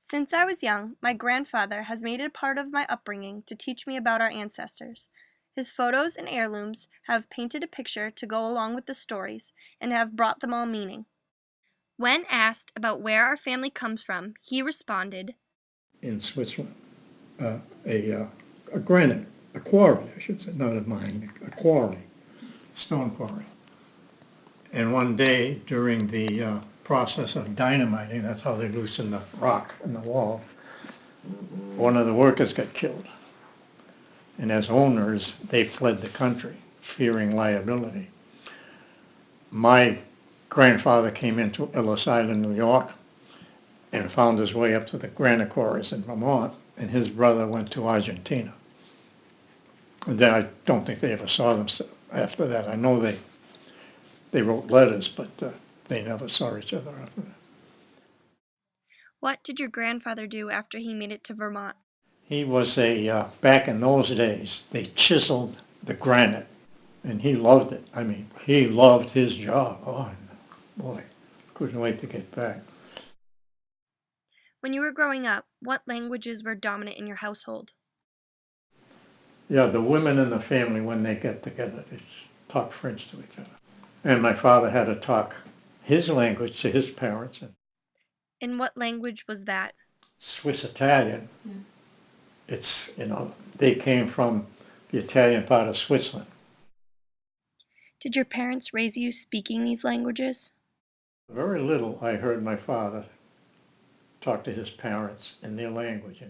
Since I was young, my grandfather has made it a part of my upbringing to teach me about our ancestors. His photos and heirlooms have painted a picture to go along with the stories and have brought them all meaning. When asked about where our family comes from, he responded, In Switzerland, uh, a, uh, a granite, a quarry, I should say, not a mine, a quarry, stone quarry. And one day during the process of dynamiting, that's how they loosen the rock in the wall, one of the workers got killed. And as owners, they fled the country, fearing liability. My grandfather came into Ellis Island, New York, and found his way up to the granite quarries in Vermont, and his brother went to Argentina. And then I don't think they ever saw them after that. I know they wrote letters, but they never saw each other after that. "What did your grandfather do after he made it to Vermont?" He was back in those days, they chiseled the granite, and he loved it. I mean, he loved his job. Oh, boy, couldn't wait to get back. When you were growing up, what languages were dominant in your household? Yeah, the women in the family, when they get together, they talk French to each other. And my father had to talk his language to his parents, and And what language was that? Swiss Italian. It's, they came from the Italian part of Switzerland. Did your parents raise you speaking these languages? Very little I heard my father talk to his parents in their language.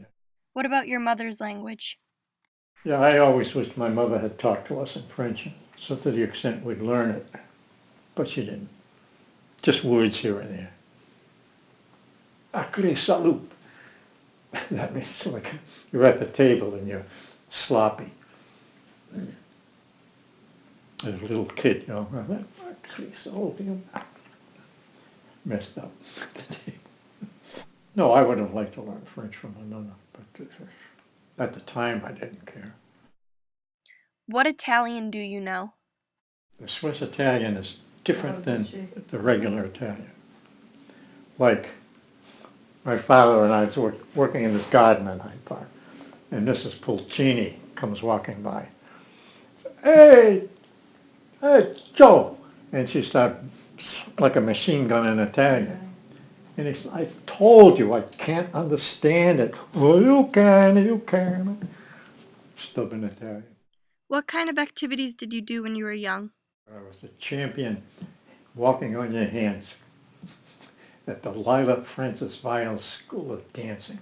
What about your mother's language? Yeah, I always wished my mother had talked to us in French, so to the extent we'd learn it, but she didn't. Just words here and there. Acre salut. That means like you're at the table and you're sloppy. As a little kid, acre salut, messed up. No, I would have liked to learn French from my mother, but at the time I didn't care. What Italian do you know? The Swiss Italian is different than the regular Italian. Like my father and I was working in this garden in Hyde Park, and Mrs. Pulcini comes walking by. Hey, hey, Joe! And she started like a machine gun in Italian. And he said, I told you I can't understand it. Well, you can. Stubborn Italian. What kind of activities did you do when you were young? I was the champion walking on your hands at the Lila Francis Vial School of Dancing.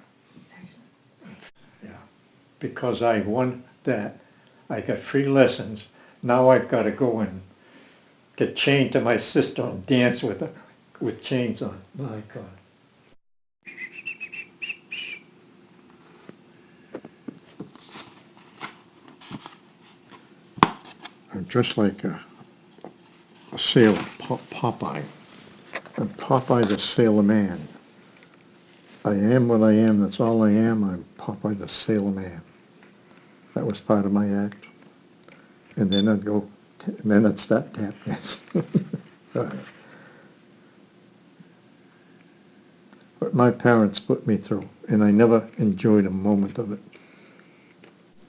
Yeah, because I won that. I got free lessons. Now I've got to go and get chained to my sister and dance with her with chains on. My God. I'm dressed like a sailor, Popeye. I'm Popeye the Sailor Man. I am what I am, that's all I am. I'm Popeye the Sailor Man. That was part of my act. And then I'd start tap dancing. But my parents put me through, and I never enjoyed a moment of it.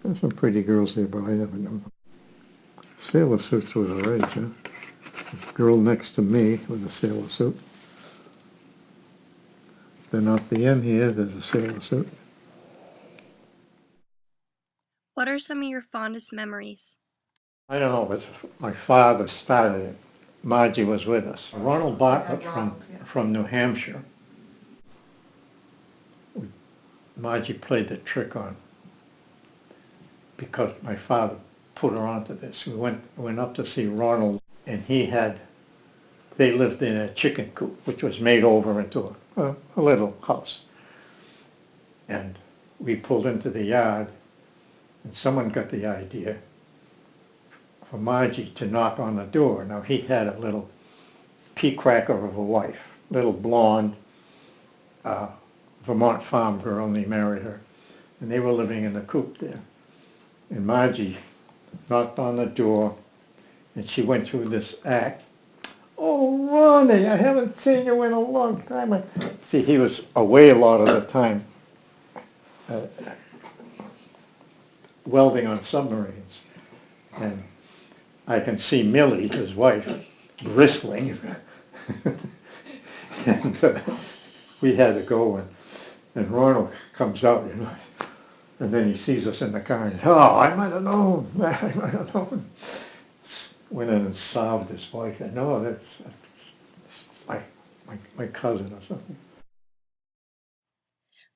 There's some pretty girls here, but I never knew them. Sailor suits was a rage, huh? This girl next to me with a sailor suit. Then off the end here, there's a sailor suit. What are some of your fondest memories? I don't know, but my father started it. Margie was with us. Ronald Bartlett from New Hampshire. Margie played the trick on because my father put her onto this. We went up to see Ronald, and they lived in a chicken coop, which was made over into a little house. And we pulled into the yard, and someone got the idea for Margie to knock on the door. Now he had a little pea cracker of a wife, little blonde Vermont farm girl, and he married her. And they were living in the coop there. And Margie knocked on the door, and she went through this act Oh, Ronnie, I haven't seen you in a long time. See, he was away a lot of the time, uh, welding on submarines. And I can see Millie, his wife, bristling. And we had to go, and Ronald comes out, and then he sees us in the car, and, oh, I might have known, I might have known. Went in and solved his wife, and no, that's my cousin or something.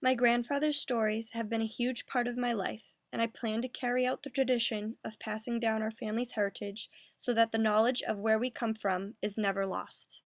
My grandfather's stories have been a huge part of my life, and I plan to carry out the tradition of passing down our family's heritage so that the knowledge of where we come from is never lost.